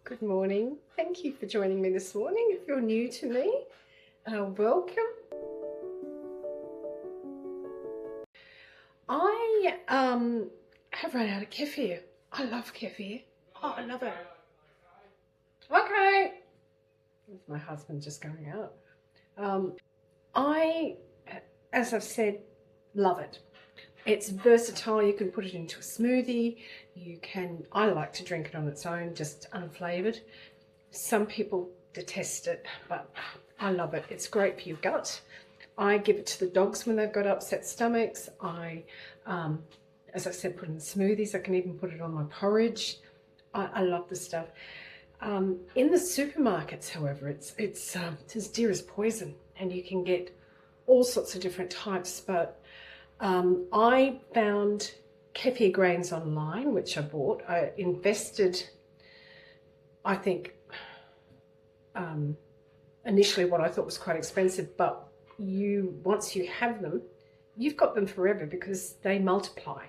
Good morning. Thank you for joining me this morning. If you're new to me, welcome. I have run out of kefir. I love kefir. Oh, I love it. Okay. My husband just going out. As I've said, love it. It's versatile. You can put it into a smoothie. I like to drink it on its own, just unflavoured. Some people detest it, but I love it. It's great for your gut. I give it to the dogs when they've got upset stomachs. As I said, put it in smoothies. I can even put it on my porridge. I love the stuff. In the supermarkets, however, it's as dear as poison, and you can get all sorts of different types, but I found kefir grains online, which I bought. I invested, I think, initially what I thought was quite expensive, but once you have them, you've got them forever because they multiply.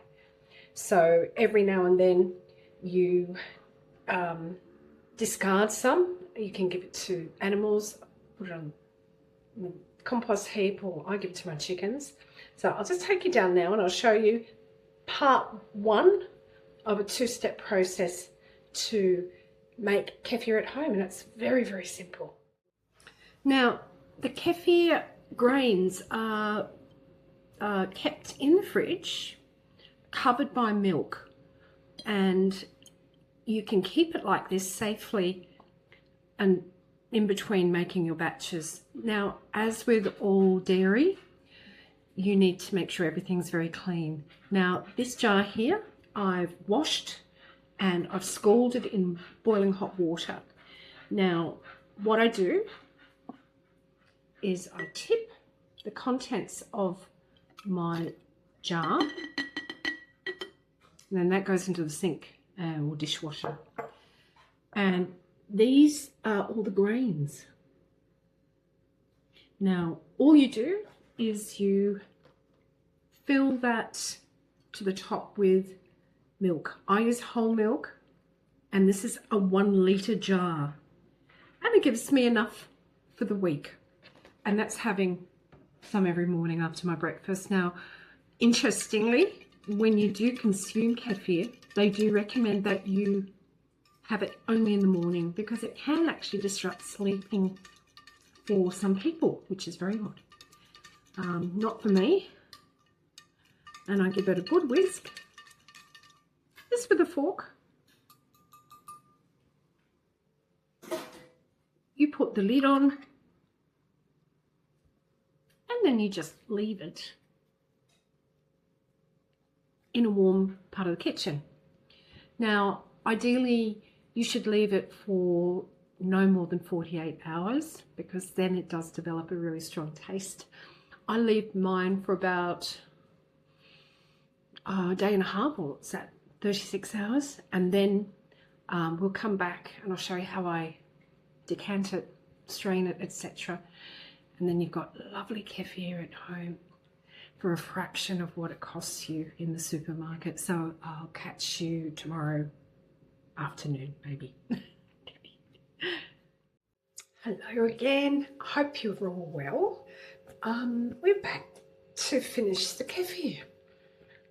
So every now and then you discard some. You can give it to animals, put it on the compost heap, or I give it to my chickens. So I'll just take you down now and I'll show you part one of a two-step process to make kefir at home, and it's very, very simple. Now, the kefir grains are kept in the fridge, covered by milk, and you can keep it like this safely and in between making your batches. Now, as with all dairy, you need to make sure everything's very clean. Now, this jar here, I've washed and I've scalded in boiling hot water. Now, what I do is I tip the contents of my jar, and then that goes into the sink or dishwasher. And these are all the grains. Now, all you do is you fill that to the top with milk. I use whole milk, and this is a 1 litre jar, and it gives me enough for the week, and that's having some every morning after my breakfast. Now, interestingly, when you do consume kefir, they do recommend that you have it only in the morning because it can actually disrupt sleeping for some people, which is very odd. Not for me. And I give it a good whisk, just with a fork. You put the lid on, and then you just leave it in a warm part of the kitchen. Now, ideally, you should leave it for no more than 48 hours because then it does develop a really strong taste. I leave mine for about a day and a half, or it's at 36 hours, and then we'll come back and I'll show you how I decant it, strain it, etc. And then you've got lovely kefir at home for a fraction of what it costs you in the supermarket. So I'll catch you tomorrow afternoon, maybe. Hello again. I hope you're all well. We're back to finish the kefir.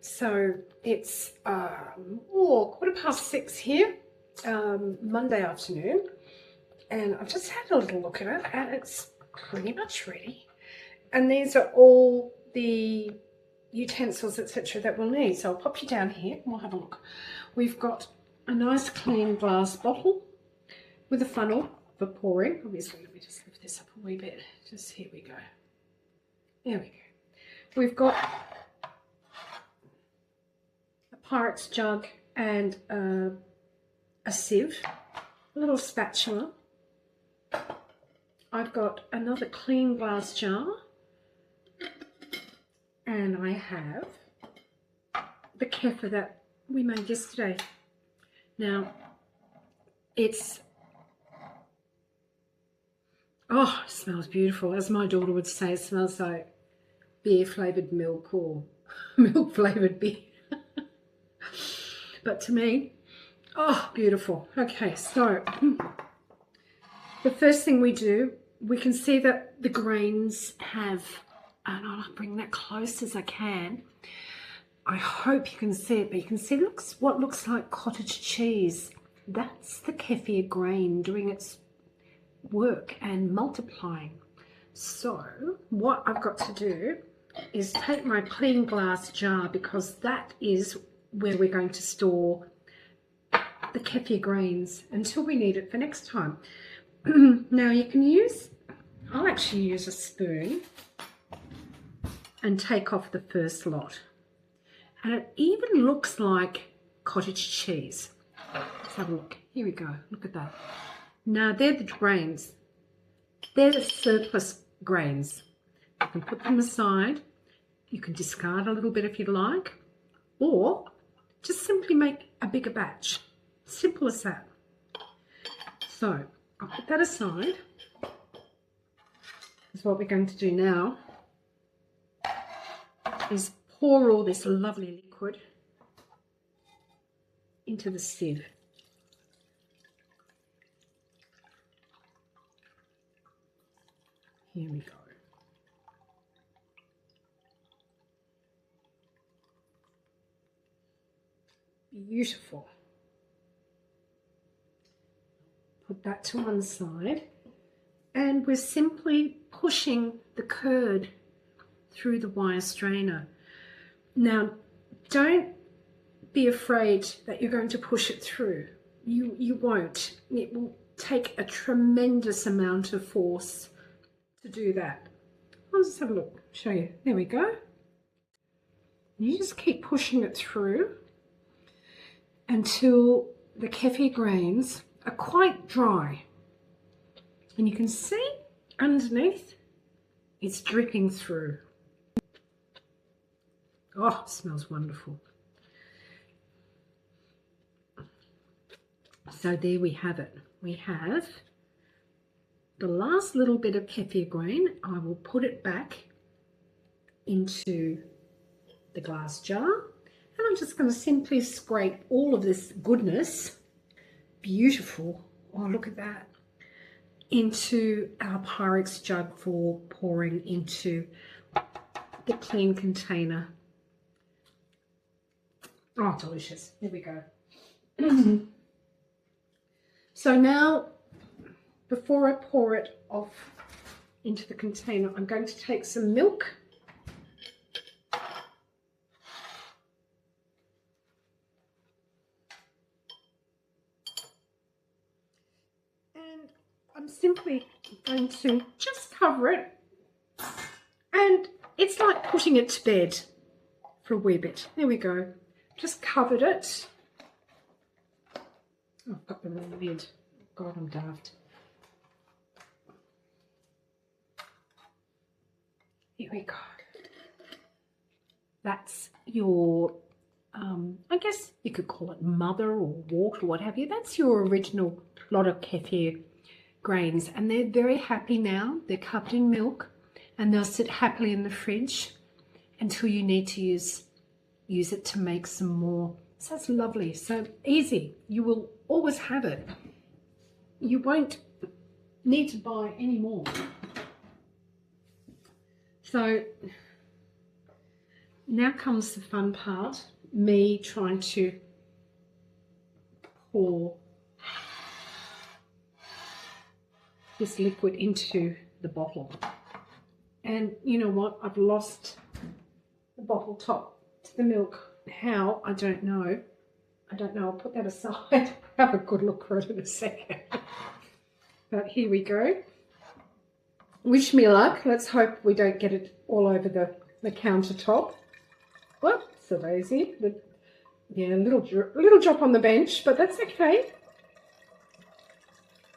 So it's 6:15 here, Monday afternoon, and I've just had a little look at it, and it's pretty much ready. And these are all the utensils, etc., that we'll need. So I'll pop you down here and we'll have a look. We've got a nice clean glass bottle with a funnel for pouring. Obviously, let me just lift this up a wee bit. Just here we go. There we go. We've got a Pyrex jug and a sieve, a little spatula. I've got another clean glass jar, and I have the kéfir that we made yesterday. Now, it smells beautiful. As my daughter would say, it smells like beer flavoured milk or milk flavoured beer. But to me, Oh, beautiful. Okay, so the first thing we do, we can see that the grains have, and I'll bring that close as I can. I hope you can see it, but you can see what looks like cottage cheese. That's the kefir grain doing its work and multiplying. So what I've got to do is take my clean glass jar, because that is where we're going to store the kefir grains until we need it for next time. Now you can use, I'll actually use a spoon and take off the first lot. And it even looks like cottage cheese. Let's have a look. Here we go. Look at that. Now they're the grains. They're the surplus grains. You can put them aside. You can discard a little bit if you like, or just simply make a bigger batch. Simple as that. So I'll put that aside. That's what we're going to do now, is pour all this lovely liquid into the sieve. Here we go. Beautiful. Put that to one side, and we're simply pushing the curd through the wire strainer. Now, don't be afraid that you're going to push it through. You won't. It will take a tremendous amount of force to do that. I'll just have a look, show you. There we go. You just keep pushing it through until the kefir grains are quite dry. And you can see underneath it's dripping through. Oh, it smells wonderful. So there we have it. We have the last little bit of kefir grain. I will put it back into the glass jar, and I'm just going to simply scrape all of this goodness, beautiful, oh look at that, into our Pyrex jug for pouring into the clean container. Oh, delicious. Here we go. So now, before I pour it off into the container, I'm going to take some milk. And I'm simply going to just cover it. And it's like putting it to bed for a wee bit. There we go. Just covered it. Oh, I've got the wrong lid. God, I'm daft. Here we go. That's your, I guess you could call it mother or wort or what have you. That's your original lot of kefir grains. And they're very happy now. They're covered in milk and they'll sit happily in the fridge until you need to use it to make some more. So that's lovely. So easy. You will always have it. You won't need to buy any more. So now comes the fun part, me trying to pour this liquid into the bottle. And you know what? I've lost the bottle top to the milk. How? I don't know. I'll put that aside. Have a good look for it in a second. But here we go. Wish me luck. Let's hope we don't get it all over the countertop. Well, so lazy. Yeah, a little drop on the bench, but that's okay.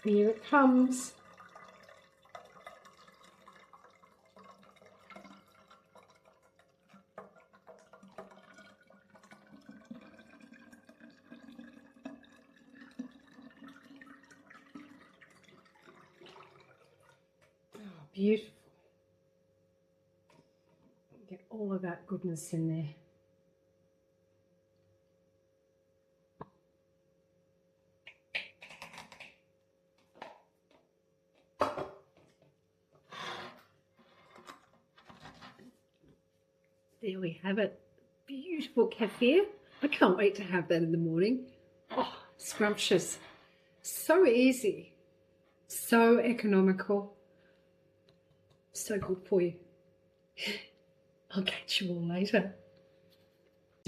Here it comes. Beautiful. Get all of that goodness in there. There we have it. Beautiful kefir. I can't wait to have that in the morning. Oh, scrumptious. So easy. So economical. So good for you. I'll catch you all later.